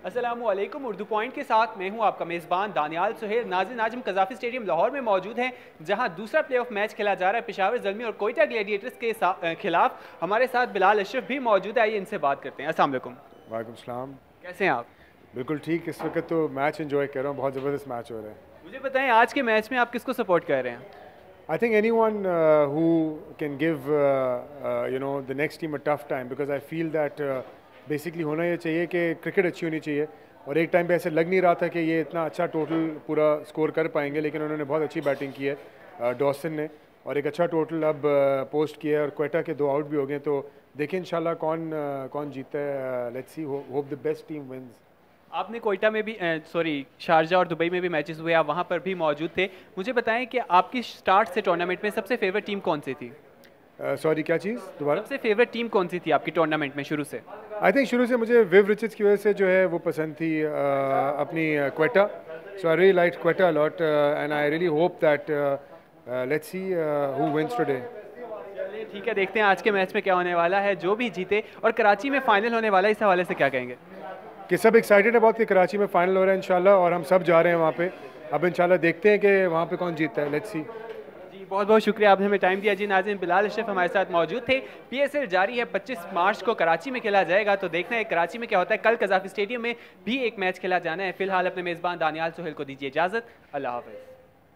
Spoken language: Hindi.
अस्सलामुअलैकुम। उर्दू पॉइंट के साथ मैं हूं आपका मेज़बान दानियाल सुहेल। नाज़रीन, आज हम कज़ाफ़ी स्टेडियम लाहौर में मौजूद हैं, जहां दूसरा प्ले ऑफ मैच खेला जा रहा है पेशावर ज़ल्मी और कोयटा ग्लैडिएटर्स के खिलाफ। हमारे साथ बिलाल अशरफ भी मौजूद है, आइए इनसे बात करते हैं। अस्सलाम वालेकुम। वालेकुम सलाम। कैसे हैं आप? बिल्कुल ठीक। इस वक्त तो मैच एंजॉय कर रहा हूँ, बहुत ज़बरदस्त मैच हो रहा है। मुझे बताएं, आज के मैच में आप किसको सपोर्ट कर रहे हैं? I think any one who can give the next team a tough time, because I feel that basically होना ये चाहिए कि क्रिकेट अच्छी होनी चाहिए। और एक टाइम पे ऐसे लग नहीं रहा था कि ये इतना अच्छा टोटल पूरा स्कोर कर पाएंगे, लेकिन उन्होंने बहुत अच्छी बैटिंग की है डॉसन ने, और एक अच्छा टोटल अब पोस्ट किया है। और क्वेटा के 2 आउट भी हो गए, तो देखिए इंशाल्लाह कौन जीता है। Let's see, hope the best team wins. आपने कोयटा में भी शारजा और दुबई में भी मैचेस हुए, आप वहाँ पर भी मौजूद थे। मुझे बताएं कि आपकी स्टार्ट से टूर्नामेंट में सबसे फेवरेट टीम कौन सी थी? सॉरी, क्या चीज़ दोबारा? सबसे फेवरेट टीम कौन सी थी आपकी टूर्नामेंट में शुरू से? आई थिंक शुरू से मुझे विव रिचर्ड्स की वजह से जो है वो पसंद थी, अपनी Quetta. So I really like Quetta lot and I really hope that let's see who wins today. चलिए ठीक है, देखते हैं आज के मैच में क्या होने वाला है, जो भी जीते। और कराची में फाइनल होने वाला है, इस हवाले से क्या कहेंगे? कि सब एक्साइटेड है बहुत कि कराची में फाइनल हो रहा है इंशाल्लाह, और हम सब जा रहे हैं वहाँ पे। अब इंशाल्लाह देखते हैं कि वहाँ पे कौन जीतता है। लेट्स सी। जी, बहुत बहुत शुक्रिया, आपने हमें टाइम दिया। जी नाज़रीन, बिलाल अशरफ हमारे साथ मौजूद थे। PSL जारी है, 25 मार्च को कराची में खेला जाएगा, तो देखना है कराची में क्या होता है। कल कज़ाफ़ी स्टेडियम में भी एक मैच खेला जाना है। फिलहाल अपने मेज़बान दानियाल सुहेल को दीजिए इजाज़त। अल्लाह हाफ़िज़।